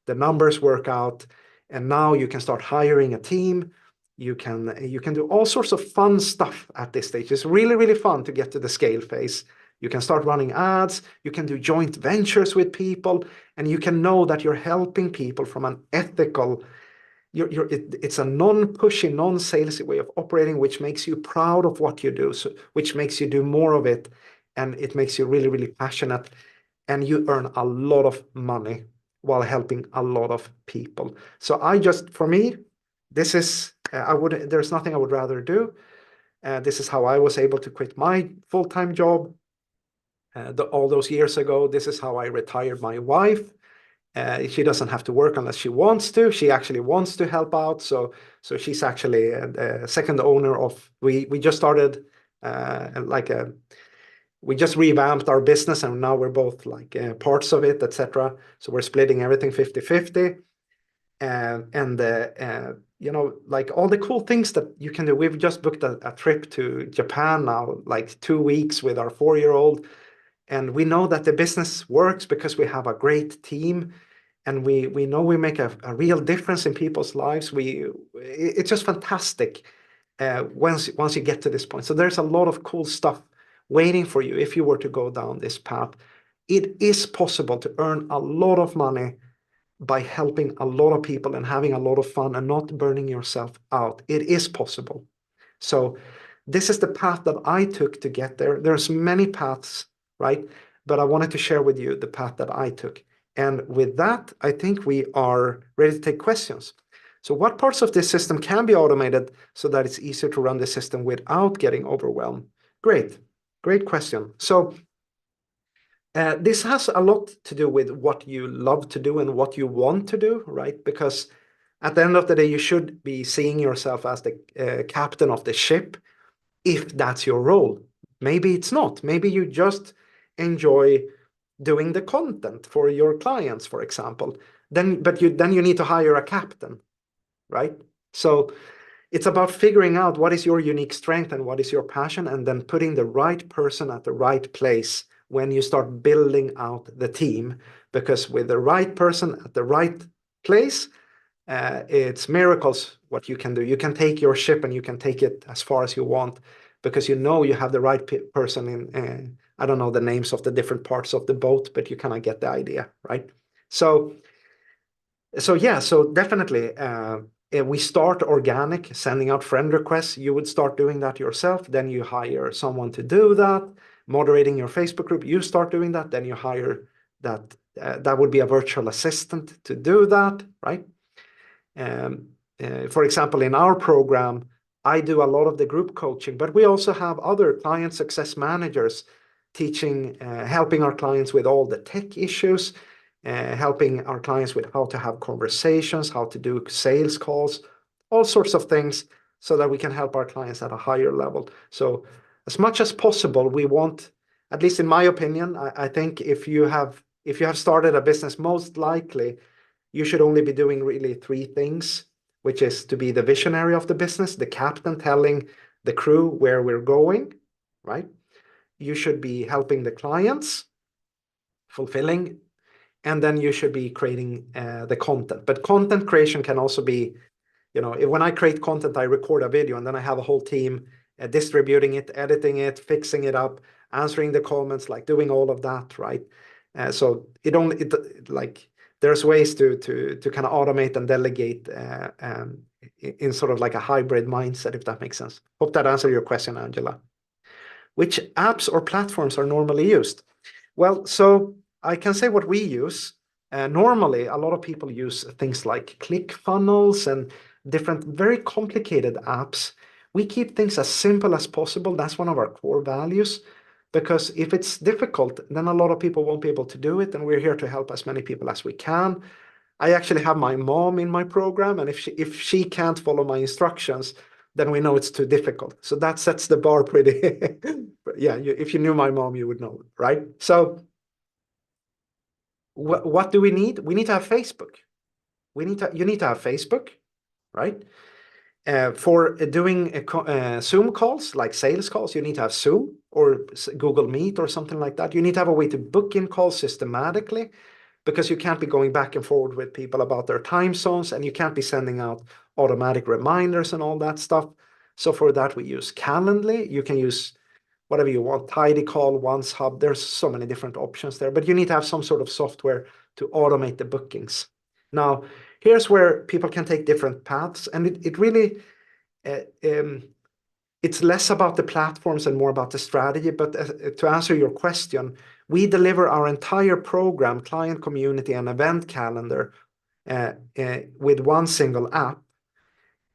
the numbers work out, and now you can start hiring a team. You can do all sorts of fun stuff at this stage. It's really, really fun to get to the scale phase. You can start running ads, you can do joint ventures with people, and you can know that you're helping people from an ethical, it's a non-pushy, non-salesy way of operating, which makes you proud of what you do, so which makes you do more of it, and it makes you really, really passionate, and you earn a lot of money while helping a lot of people. So for me, this is there's nothing I would rather do. This is how I was able to quit my full-time job all those years ago. This is how I retired my wife. She doesn't have to work unless she wants to. She actually wants to help out. So she's actually a second owner of, we just started we just revamped our business, and now we're both like parts of it, etc. So we're splitting everything 50-50. Like all the cool things that you can do. We've just booked a trip to Japan now, like 2 weeks with our 4-year-old. And we know that the business works because we have a great team, and we know we make a real difference in people's lives. It's just fantastic once you get to this point. So there's a lot of cool stuff waiting for you if you were to go down this path. It is possible to earn a lot of money by helping a lot of people and having a lot of fun and not burning yourself out. It is possible. So this is the path that I took to get there. There's many paths, right? But I wanted to share with you the path that I took. And with that, I think we are ready to take questions. So what parts of this system can be automated so that it's easier to run the system without getting overwhelmed? Great question. So this has a lot to do with what you love to do and what you want to do, right? Because at the end of the day, you should be seeing yourself as the captain of the ship, if that's your role. Maybe it's not. Maybe you just enjoy doing the content for your clients, for example. Then you need to hire a captain, right? So it's about figuring out what is your unique strength and what is your passion, and then putting the right person at the right place when you start building out the team. Because with the right person at the right place, it's miracles what you can do. You can take your ship and you can take it as far as you want, because you know you have the right person in, I don't know the names of the different parts of the boat, but you kind of get the idea, right? So definitely we start organic, sending out friend requests. You would start doing that yourself. Then you hire someone to do that, moderating your Facebook group. You start doing that. Then you hire that would be a virtual assistant to do that, right? For example, in our program, I do a lot of the group coaching, but we also have other client success managers teaching, helping our clients with all the tech issues, helping our clients with how to have conversations, how to do sales calls, all sorts of things so that we can help our clients at a higher level. So as much as possible, we want, at least in my opinion, I think if you have started a business, most likely you should only be doing really three things, which is to be the visionary of the business, the captain telling the crew where we're going, right? You should be helping the clients, fulfilling, and then you should be creating the content. But content creation can also be, when I create content, I record a video and then I have a whole team distributing it, editing it, fixing it up, answering the comments, like doing all of that, right? So there's ways to kind of automate and delegate in sort of like a hybrid mindset, if that makes sense. Hope that answered your question, Angela. Which apps or platforms are normally used? Well, so I can say what we use. Normally, a lot of people use things like ClickFunnels and different very complicated apps. We keep things as simple as possible. That's one of our core values. Because if it's difficult, then a lot of people won't be able to do it, and we're here to help as many people as we can. I actually have my mom in my program, and if she can't follow my instructions, then we know it's too difficult. So that sets the bar pretty. Yeah, if you knew my mom, you would know, right? So what do we need? We need to have Facebook. You need to have Facebook, right? For doing Zoom calls, like sales calls, you need to have Zoom or Google Meet or something like that. You need to have a way to book in calls systematically, because you can't be going back and forward with people about their time zones, and you can't be sending out automatic reminders and all that stuff. So for that, we use Calendly. You can use whatever you want, Tidycall, OneHub. There's so many different options there, but you need to have some sort of software to automate the bookings. Now, here's where people can take different paths, and it really, it's less about the platforms and more about the strategy. But to answer your question, we deliver our entire program, client community, and event calendar with one single app.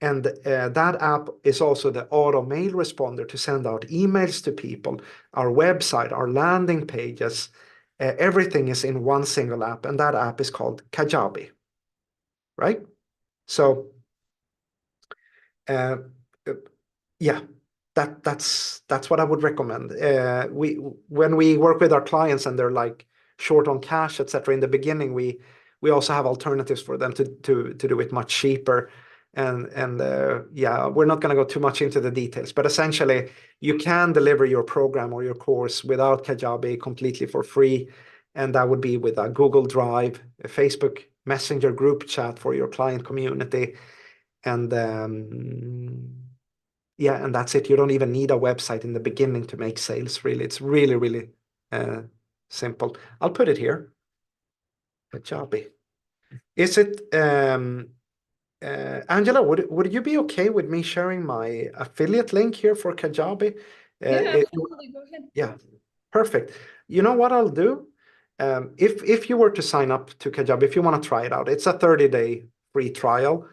And that app is also the auto mail responder to send out emails to people, our website, our landing pages. Everything is in one single app, and that app is called Kajabi, right? So, uh, yeah, that's what I would recommend. When we work with our clients and they're like short on cash, etc., in the beginning, we also have alternatives for them to do it much cheaper. And yeah, we're not going to go too much into the details, but essentially, you can deliver your program or your course without Kajabi completely for free, and that would be with a Google Drive, a Facebook Messenger group chat for your client community, and yeah, and that's it. You don't even need a website in the beginning to make sales, really. It's really, really simple. I'll put it here. Kajabi. Is it, Angela, would you be okay with me sharing my affiliate link here for Kajabi? Yeah, It, absolutely. Go ahead. yeah, perfect. You know what I'll do? If you were to sign up to Kajabi, if you want to try it out, it's a 30-day free trial.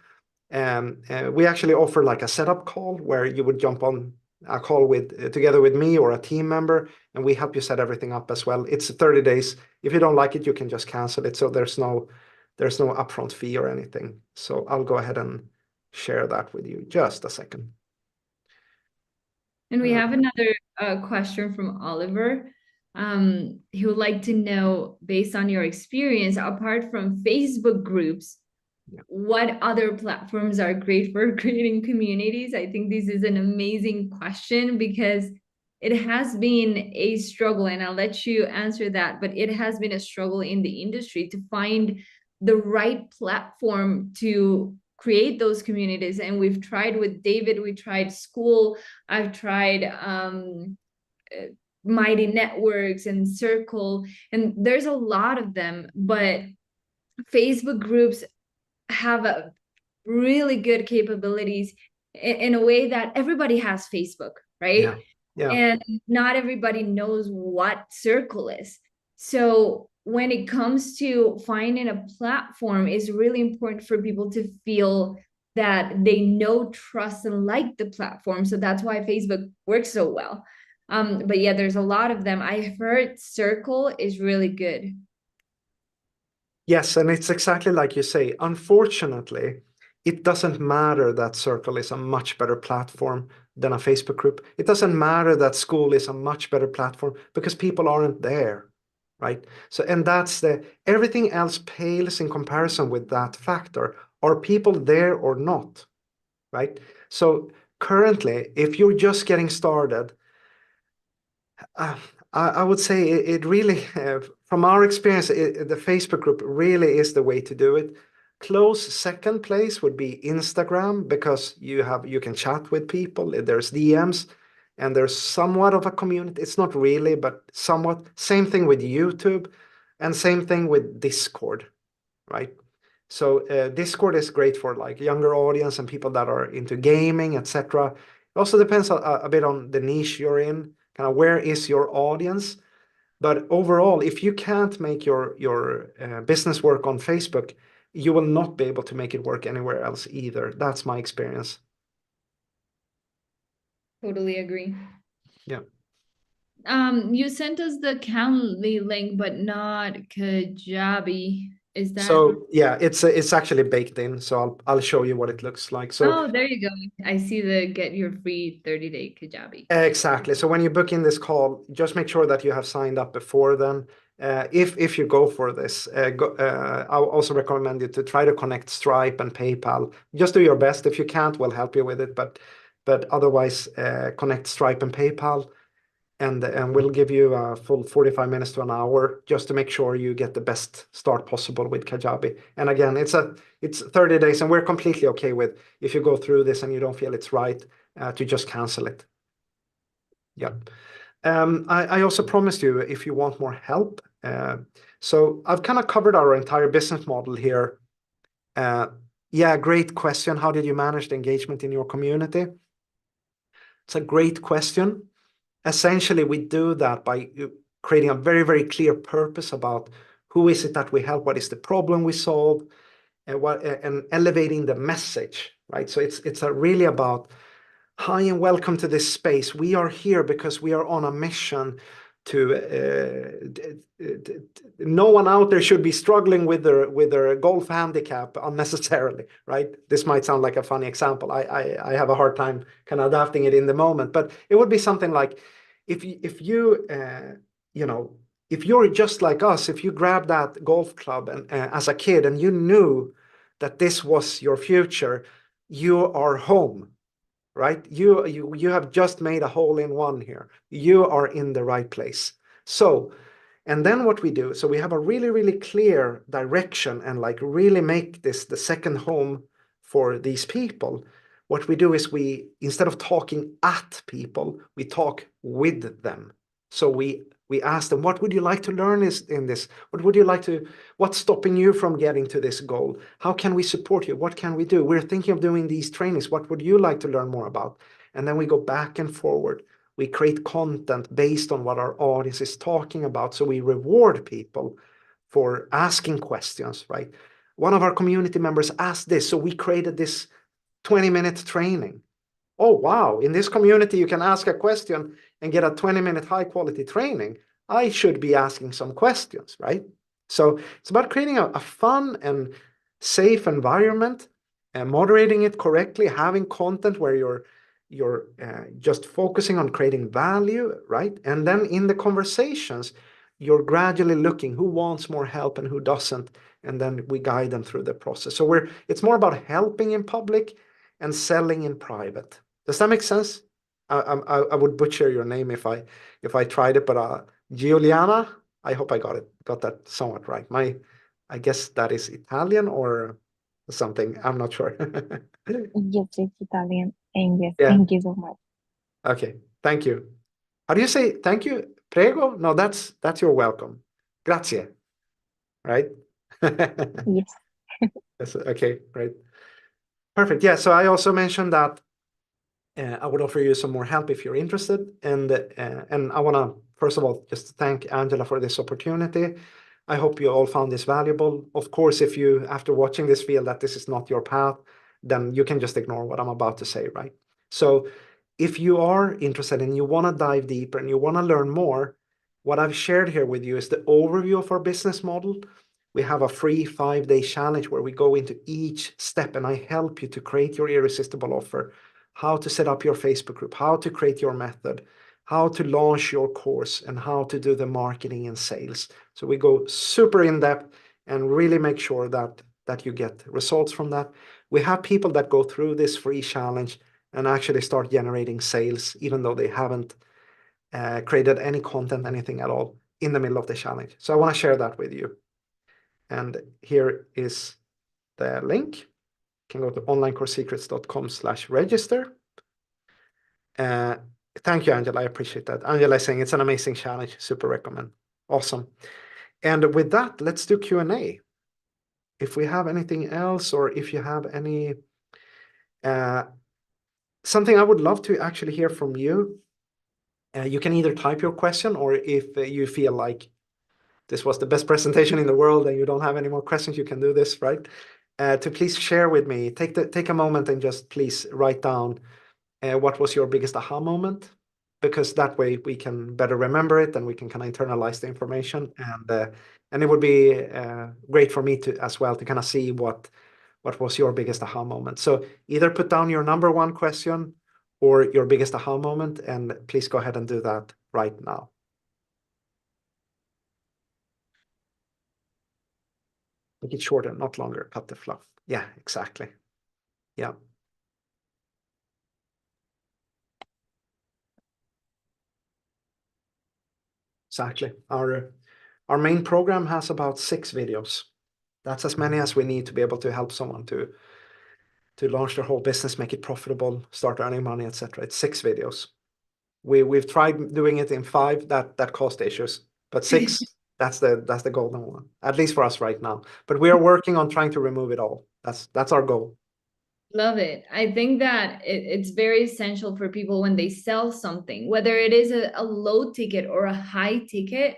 We actually offer like a setup call where you would jump on a call with together with me or a team member, and we help you set everything up as well. It's 30 days. If you don't like it, you can just cancel it. So there's no upfront fee or anything. So I'll go ahead and share that with you. Just a second. And we Uh, have another question from Oliver. He would like to know, based on your experience, apart from Facebook groups, what other platforms are great for creating communities? I think this is an amazing question because it has been a struggle, and I'll let you answer that, but it has been a struggle in the industry to find the right platform to create those communities. And we've tried with David, we tried School, I've tried Mighty Networks and Circle, and there's a lot of them, but Facebook groups have a really good capabilities in a way that everybody has Facebook, yeah, right? yeah, And not everybody knows what Circle is. So when it comes to finding a platform, it's really important for people to feel that they know, trust, and like the platform. So that's why Facebook works so well. But yeah, there's a lot of them. I've heard Circle is really good. Yes, and it's exactly like you say. Unfortunately, it doesn't matter that Circle is a much better platform than a Facebook group. It doesn't matter that School is a much better platform because people aren't there, right? So, and that's everything else pales in comparison with that factor. Are people there or not, right? So currently, if you're just getting started, uh, I would say it really, from our experience, the Facebook group really is the way to do it. Close second place would be Instagram because you can chat with people. There's DMs and there's somewhat of a community. It's not really, but somewhat. Same thing with YouTube and same thing with Discord, right? So Discord is great for like younger audience and people that are into gaming, etc. It also depends a bit on the niche you're in, kind of where is your audience. But overall, if you can't make your business work on Facebook, you will not be able to make it work anywhere else either. That's my experience. Totally agree. Yeah. You sent us the Calendly link, but not Kajabi. Is that? So yeah, it's actually baked in. So I'll show you what it looks like. So Oh, there you go. I see the get your free 30-day Kajabi. exactly. So when you book in this call, just make sure that you have signed up before then. If you go for this, I'll also recommend you to try to connect Stripe and PayPal. Just do your best. If you can't, we'll help you with it. But otherwise, connect Stripe and PayPal, and we'll give you a full 45 minutes to an hour just to make sure you get the best start possible with Kajabi. And again, it's 30 days, and we're completely okay with if you go through this and you don't feel it's right to just cancel it. Yeah. I also promised you if you want more help. So I've kind of covered our entire business model here. Yeah, great question. How did you manage the engagement in your community? It's a great question. Essentially, we do that by creating a very, very clear purpose about who is it that we help, what is the problem we solve, and elevating the message, right? So it's really about hi and welcome to this space. We are here because we are on a mission to no one out there should be struggling with their golf handicap unnecessarily, right? This might sound like a funny example. I have a hard time kind of adapting it in the moment, but it would be something like if you you know if you're just like us, if you grab that golf club and as a kid and you knew that this was your future, you are home, right? You have just made a hole in one here. You are in the right place. So, and then what we do, so we have a really, really clear direction and like really make this the second home for these people. What we do is instead of talking at people, we talk with them. So we ask them, what would you like to learn in this? What's stopping you from getting to this goal? How can we support you? What can we do? We're thinking of doing these trainings. What would you like to learn more about? And then we go back and forward. We create content based on what our audience is talking about. So we reward people for asking questions, right? One of our community members asked this, so we created this 20-minute training. Oh, wow. In this community, you can ask a question and get a 20-minute high quality training. I should be asking some questions, right? So it's about creating a fun and safe environment and moderating it correctly, having content where you're just focusing on creating value, right? And then in the conversations, you're gradually looking who wants more help and who doesn't, and then we guide them through the process. So it's more about helping in public and selling in private. Does that make sense? I would butcher your name if I tried it, but Giuliana, I hope I got that somewhat right. I guess that is Italian or something. I'm not sure. Yes, it's Italian. And yes, Yeah. thank you so much. Okay. Thank you. How do you say thank you? Prego? No, that's you're welcome. Grazie. Right? Yes. Okay, great. Perfect. Yeah. So I also mentioned that I would offer you some more help if you're interested. And I want to, first of all, just thank Angela for this opportunity. I hope you all found this valuable. Of course, if you, after watching this, feel that this is not your path, then you can just ignore what I'm about to say, right? So if you are interested and you want to dive deeper and you want to learn more, what I've shared here with you is the overview of our business model. We have a free 5-day challenge where we go into each step and I help you to create your irresistible offer, how to set up your Facebook group, how to create your method, how to launch your course, and how to do the marketing and sales. So we go super in depth and really make sure that you get results from that. We have people that go through this free challenge and actually start generating sales, even though they haven't created any content, anything at all in the middle of the challenge. So I want to share that with you. And here is the link. You can go to onlinecoursesecrets.com/register. Thank you, Angela. I appreciate that. Angela is saying it's an amazing challenge. Super recommend. Awesome. And with that, let's do Q&A. If we have anything else, or if you have any something I would love to actually hear from you, you can either type your question, or if you feel like this was the best presentation in the world and you don't have any more questions, you can do this, right? To please share with me, take a moment and just please write down what was your biggest aha moment, because that way we can better remember it and we can kind of internalize the information, and it would be great for me to as well to kind of see what was your biggest aha moment. So either put down your number one question or your biggest aha moment, and please go ahead and do that right now. Make it shorter, not longer. Cut the fluff. Yeah, exactly. Yeah. Exactly. Our main program has about 6 videos. That's as many as we need to be able to help someone to launch their whole business, make it profitable, start earning money, etc. It's 6 videos. We've tried doing it in 5 that caused issues, but 6 that's the golden one, at least for us right now. But we are working on trying to remove it all. That's our goal. Love it. I think that it's very essential for people when they sell something, whether it is a low ticket or a high ticket,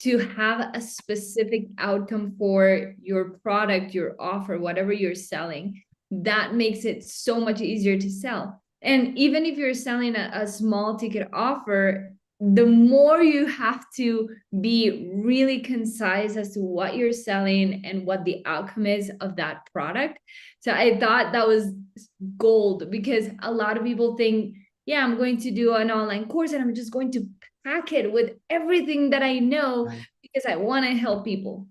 to have a specific outcome for your product, your offer, whatever you're selling. That makes it so much easier to sell. And even if you're selling a small ticket offer, the more you have to be really concise as to what you're selling and what the outcome is of that product. So I thought that was gold, because a lot of people think, yeah, I'm going to do an online course and I'm just going to pack it with everything that I know because I want to help people.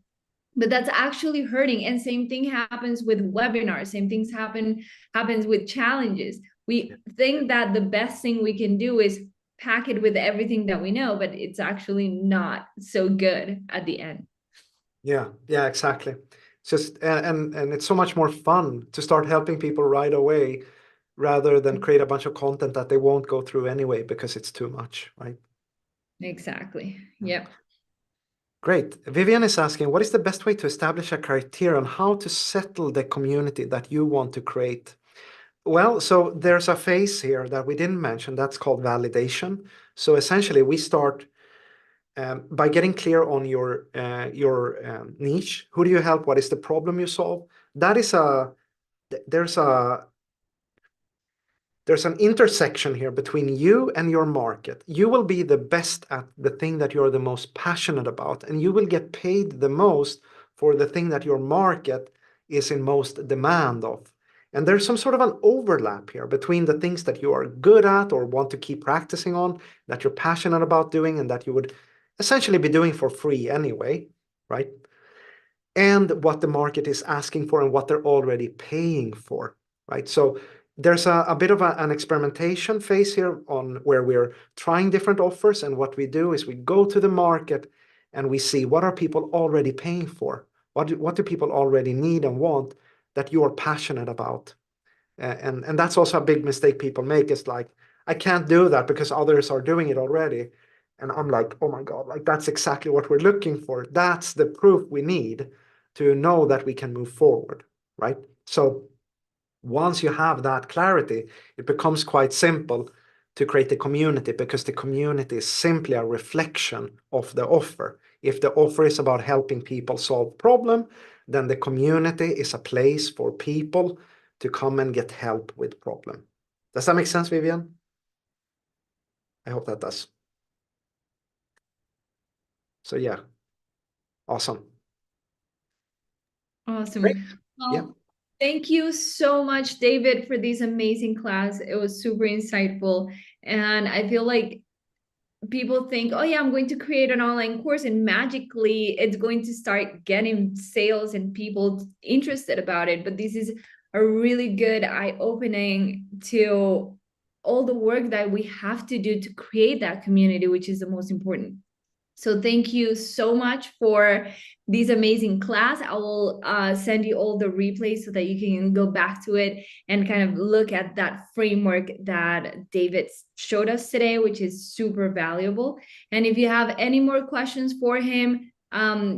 But that's actually hurting. And same thing happens with webinars. Same things happens with challenges. We think that the best thing we can do is pack it with everything that we know, but it's actually not so good at the end. Yeah, exactly. It's just and it's so much more fun to start helping people right away rather than create a bunch of content that they won't go through anyway because it's too much, right? Exactly. Yep. Great. Vivian is asking, what is the best way to establish a criteria on how to settle the community that you want to create? Well, so there's a phase here that we didn't mention that's called validation. So essentially, we start by getting clear on your niche. Who do you help? What is the problem you solve? That is there's an intersection here between you and your market. You will be the best at the thing that you're the most passionate about, and you will get paid the most for the thing that your market is in most demand of. And there's some sort of an overlap here between the things that you are good at or want to keep practicing on, that you're passionate about doing, and that you would essentially be doing for free anyway, right? And what the market is asking for and what they're already paying for, right? So there's a bit of an experimentation phase here on where we're trying different offers, and what we do is we go to the market and we see what are people already paying for, what do people already need and want that you are passionate about. And that's also a big mistake people make, is like, I can't do that because others are doing it already. And I'm like, oh my God, like that's exactly what we're looking for. That's the proof we need to know that we can move forward, right? So once you have that clarity, it becomes quite simple to create a community, because the community is simply a reflection of the offer. If the offer is about helping people solve problem, then the community is a place for people to come and get help with problem. Does that make sense, Vivian? I hope that does. So yeah, awesome. Awesome. Great. Well, Yeah. thank you so much, David, for this amazing class. It was super insightful. And I feel like people think, oh yeah, I'm going to create an online course and magically it's going to start getting sales and people interested about it. But this is a really good eye-opening to all the work that we have to do to create that community, which is the most important. So thank you so much for this amazing class. I will send you all the replays so that you can go back to it and kind of look at that framework that David showed us today, which is super valuable. And if you have any more questions for him,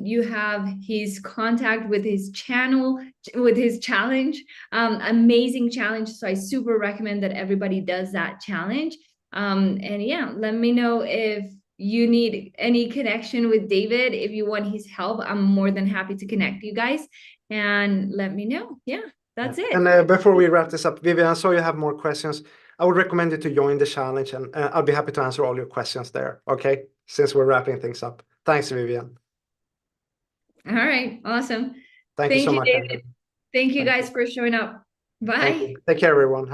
you have his contact with his channel, with his challenge, amazing challenge. So I super recommend that everybody does that challenge. And yeah, let me know if you need any connection with David, if you want his help, I'm more than happy to connect you guys and let me know. Yeah, that's it. And before we wrap this up, Vivian, I saw you have more questions. I would recommend you to join the challenge, and I'll be happy to answer all your questions there. Okay, since we're wrapping things up. Thanks, Vivian. All right, awesome. Thank you so much, David. Thank you guys for showing up. Bye. Take care, everyone.